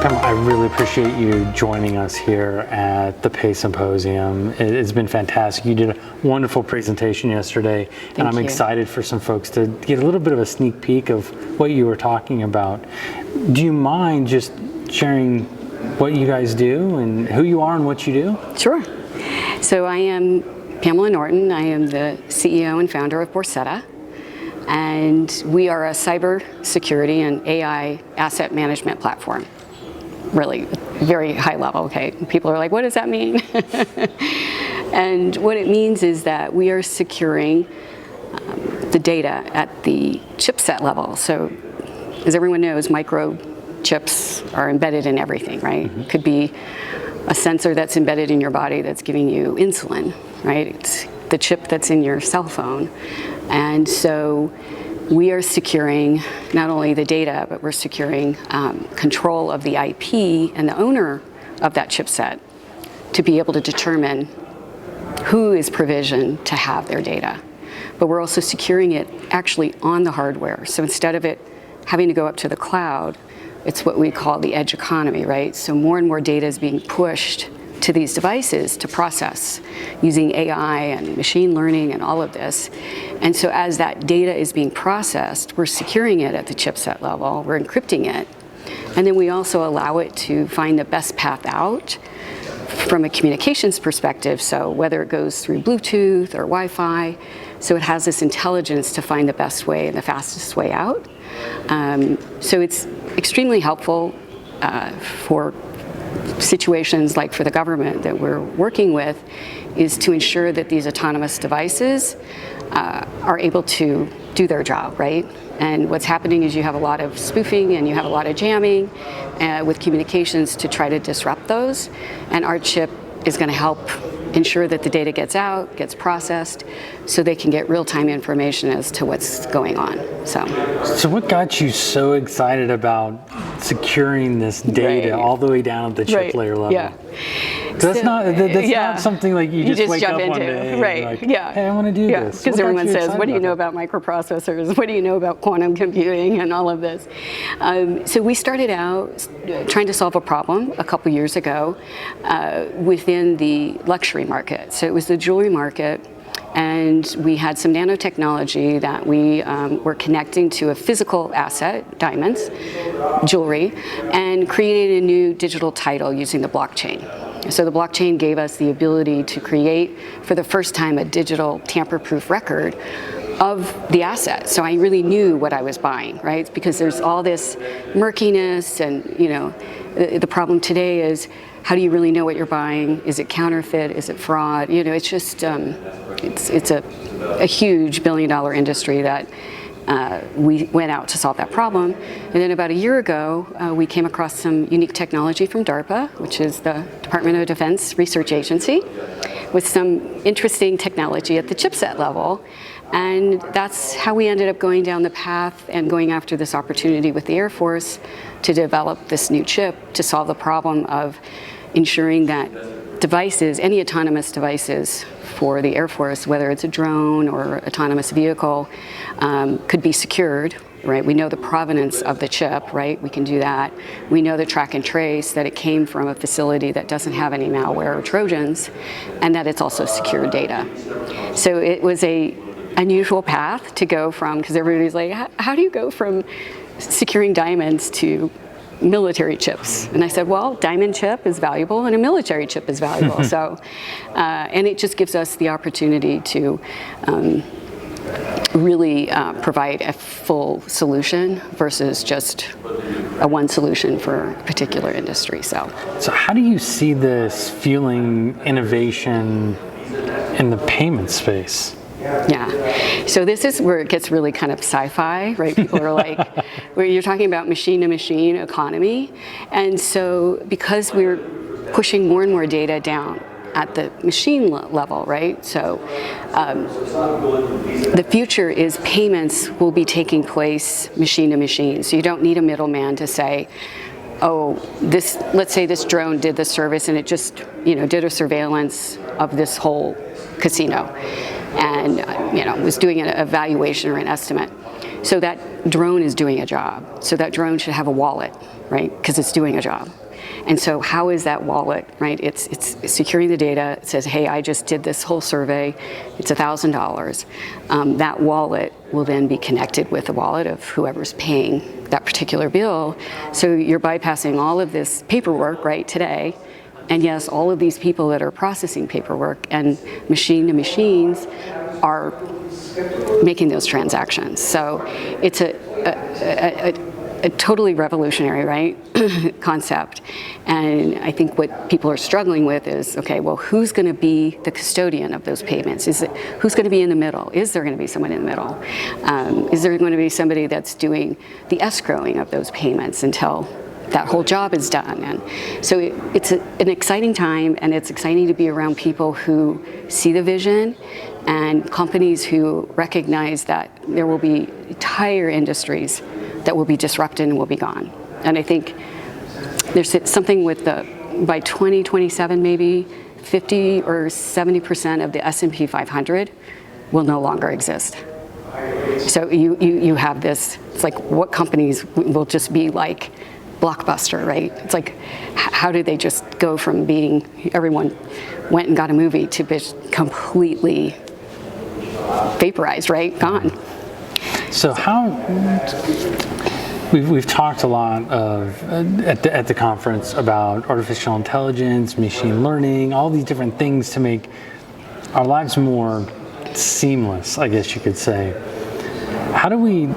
Pamela, I really appreciate you joining us here at the PAY Symposium. It's been fantastic. You did a wonderful presentation yesterday, and I'm excited for some folks to get a little bit of a sneak peek of what you were talking about. Do you mind just sharing what you guys do and who you are and what you do? Sure. So I am Pamela Norton. I am the CEO and founder of Borsetta, and we are a cybersecurity and AI asset management platform. Really very high level, okay? People are like, what does that mean? And what it means is that we are securing the data at the chipset level. So as everyone knows, microchips are embedded in everything, right? It could be a sensor that's embedded in your body that's giving you insulin, right? It's the chip that's in your cell phone. And so we are securing not only the data, but we're securing control of the IP and the owner of that chipset to be able to determine who is provisioned to have their data. But we're also securing it actually on the hardware. So instead of it having to go up to the cloud, it's what we call the edge economy, right? So more and more data is being pushed to these devices to process using AI and machine learning and all of this. And so as that data is being processed, we're securing it at the chipset level, we're encrypting it, and then we also allow it to find the best path out from a communications perspective, so whether it goes through Bluetooth or Wi-Fi, so it has this intelligence to find the best way and the fastest way out. So it's extremely helpful for situations like for the government that we're working with, is to ensure that these autonomous devices are able to do their job, right? And what's happening is you have a lot of spoofing and you have a lot of jamming with communications to try to disrupt those. And our chip is going to help ensure that the data gets out, gets processed, so they can get real-time information as to what's going on. So what got you so excited about securing this data all the way down at the chip layer level? Yeah. That's not something like you just wake jump up into. one day and Right. like, hey, I want to do this. Because everyone says, what do you know about microprocessors? What do you know about quantum computing and all of this? So we started out trying to solve a problem a couple years ago within the luxury market. So it was the jewelry market, and we had some nanotechnology that we were connecting to a physical asset, diamonds, jewelry, and created a new digital title using the blockchain. So the blockchain gave us the ability to create, for the first time, a digital tamper-proof record of the asset. So I really knew what I was buying, right? Because there's all this murkiness, and you know, the problem today is, how do you really know what you're buying? Is it counterfeit? Is it fraud? You know, it's just, it's a huge billion-dollar industry that we went out to solve that problem. And then about a year ago, we came across some unique technology from DARPA, which is the Department of Defense Research Agency, with some interesting technology at the chipset level. And that's how we ended up going down the path and going after this opportunity with the Air Force to develop this new chip to solve the problem of ensuring that devices, any autonomous devices for the Air Force, whether it's a drone or autonomous vehicle, could be secured, right? We know the provenance of the chip, right? We can do that. We know the track and trace, that it came from a facility that doesn't have any malware or Trojans, and that it's also secure data. So it was a unusual path to go from, because everybody's like, how do you go from securing diamonds to military chips? And I said, well, diamond chip is valuable and a military chip is valuable. So, and it just gives us the opportunity to really provide a full solution versus just a one solution for a particular industry. So how do you see this fueling innovation in the payment space? Yeah, so this is where it gets really kind of sci-fi, right? People are like, where you're talking about machine-to-machine economy. And so because we're pushing more and more data down at the machine level, right? So the future is payments will be taking place machine-to-machine. So you don't need a middleman to say, oh, this, let's say this drone did this service and it just, did a surveillance of this whole casino and, was doing an evaluation or an estimate. So that drone is doing a job. So that drone should have a wallet, right? Because it's doing a job. And so how is that wallet, right? It's securing the data. It says, hey, I just did this whole survey. It's $1,000. That wallet will then be connected with the wallet of whoever's paying that particular bill. So you're bypassing all of this paperwork, right, today. And yes, all of these people that are processing paperwork and machine to machines are making those transactions. So it's a totally revolutionary, right, concept. And I think what people are struggling with is, okay, well, who's going to be the custodian of those payments? Who's going to be in the middle? Is there going to be someone in the middle? Is there going to be somebody that's doing the escrowing of those payments until that whole job is done? And so it's an exciting time, and it's exciting to be around people who see the vision and companies who recognize that there will be entire industries that will be disrupted and will be gone. And I think there's something with by 2027 maybe 50 or 70% of the S&P 500 will no longer exist. So you have this, it's like what companies will just be like Blockbuster, right? It's like, how did they just go from being, everyone went and got a movie to be completely vaporized, right? Gone. So we've talked a lot at the conference about artificial intelligence, machine learning, all these different things to make our lives more seamless, I guess you could say. How do we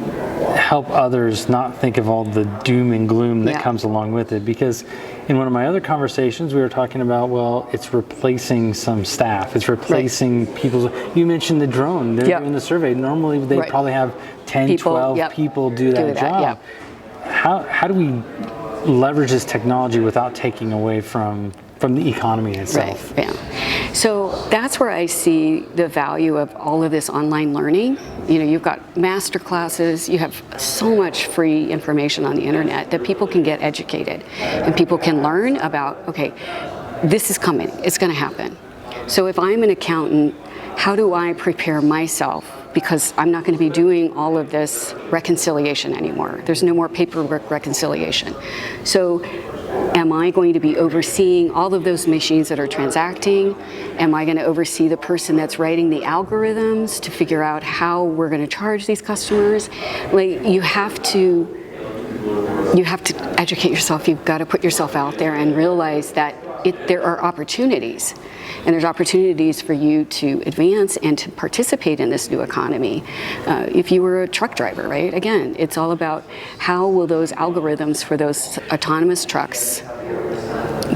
help others not think of all the doom and gloom that comes along with it? Because in one of my other conversations, we were talking about, well, it's replacing some staff. It's replacing people's. You mentioned the drone. They're doing the survey. Normally, they probably have 10, 12 people do that job. How do we leverage this technology without taking away from the economy itself? Right, yeah. So that's where I see the value of all of this online learning. You know, you've got master classes, you have so much free information on the internet that people can get educated and people can learn about, okay, this is coming, it's going to happen. So if I'm an accountant, how do I prepare myself? Because I'm not going to be doing all of this reconciliation anymore. There's no more paperwork reconciliation. So am I going to be overseeing all of those machines that are transacting? Am I going to oversee the person that's writing the algorithms to figure out how we're going to charge these customers? Like, you have to educate yourself. You've got to put yourself out there and realize that there are opportunities. And there's opportunities for you to advance and to participate in this new economy. If you were a truck driver, right? Again, it's all about how will those algorithms for those autonomous trucks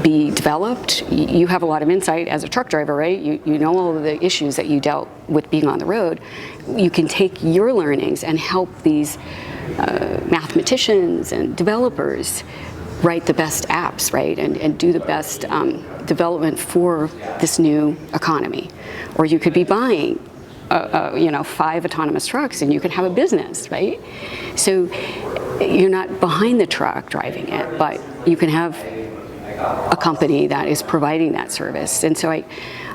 be developed. You have a lot of insight as a truck driver, right? You know all of the issues that you dealt with being on the road. You can take your learnings and help these mathematicians and developers write the best apps, right, and do the best development for this new economy. Or you could be buying, 5 autonomous trucks, and you could have a business, right? So you're not behind the truck driving it, but you can have a company that is providing that service. And so I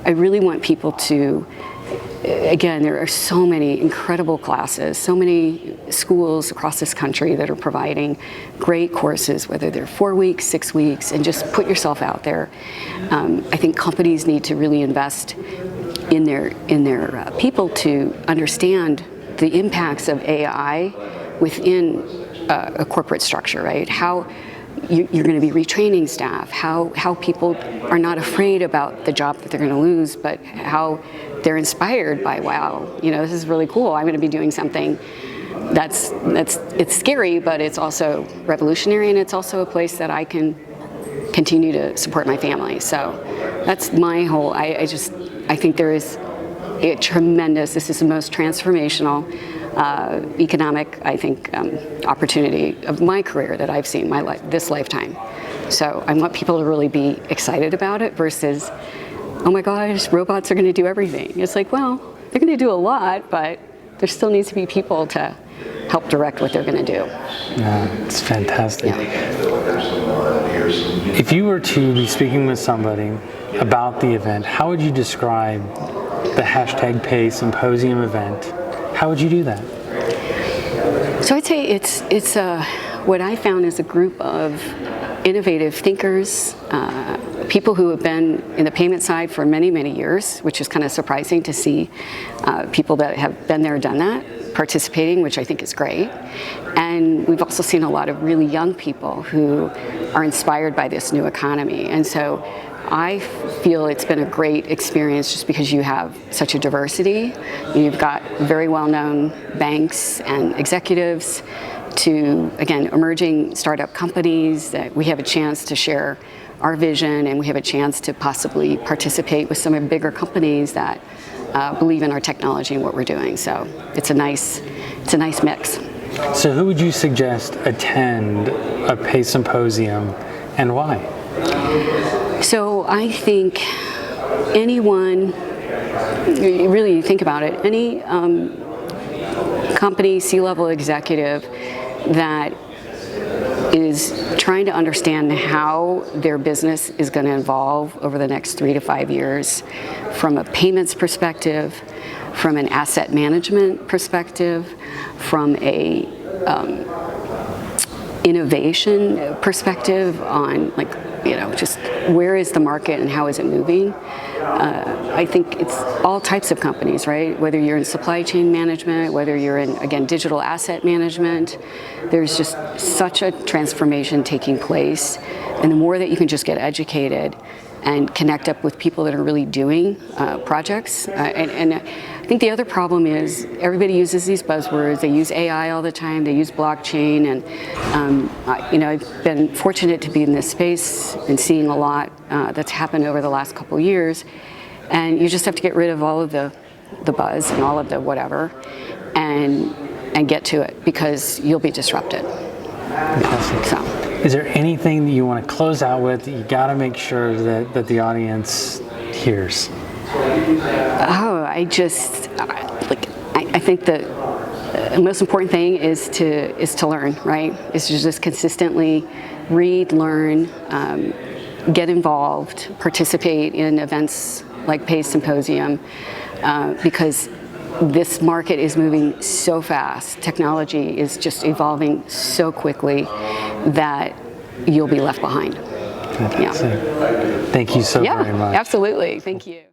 really want people to, again, there are so many incredible classes, so many schools across this country that are providing great courses, whether they're 4 weeks, 6 weeks, and just put yourself out there. I think companies need to really invest in their people to understand the impacts of AI within a corporate structure, right? How you're going to be retraining staff, how people are not afraid about the job that they're going to lose, but how they're inspired by, wow, this is really cool. I'm going to be doing something it's scary, but it's also revolutionary, and it's also a place that I can continue to support my family. So that's my whole, I think there is a tremendous, this is the most transformational economic, I think, opportunity of my career that I've seen this lifetime. So I want people to really be excited about it versus, oh my gosh, robots are going to do everything. It's like, well, they're going to do a lot, but there still needs to be people to help direct what they're going to do. Yeah, it's fantastic. Yeah. If you were to be speaking with somebody about the event, how would you describe the #Pay Symposium event? How would you do that? So I'd say it's what I found is a group of innovative thinkers, people who have been in the payment side for many, many years, which is kind of surprising to see people that have been there, done that, participating, which I think is great. And we've also seen a lot of really young people who are inspired by this new economy. And so I feel it's been a great experience just because you have such a diversity. You've got very well-known banks and executives to, again, emerging startup companies that we have a chance to share our vision, and we have a chance to possibly participate with some of the bigger companies that believe in our technology and what we're doing. So it's a nice mix. So who would you suggest attend a Pay Symposium, and why? So I think anyone, really think about it, any company, C-level executive that is trying to understand how their business is going to evolve over the next 3 to 5 years from a payments perspective, from an asset management perspective, from a innovation perspective on, like, just where is the market and how is it moving. I think it's all types of companies, right? Whether you're in supply chain management, whether you're in, again, digital asset management, there's just such a transformation taking place. And the more that you can just get educated and connect up with people that are really doing projects. And I think the other problem is everybody uses these buzzwords. They use AI all the time. They use blockchain. And I've been fortunate to be in this space and seeing a lot that's happened over the last couple of years. And you just have to get rid of all of the buzz and all of the whatever, and get to it, because you'll be disrupted. Fantastic. So. Is there anything that you want to close out with that you got to make sure that the audience hears? Oh, I think the most important thing is to learn, right? Is to just consistently read, learn, get involved, participate in events like Pay Symposium, because this market is moving so fast. Technology is just evolving so quickly that you'll be left behind. Fantastic. Yeah. Thank you so very much. Yeah, absolutely. Thank you.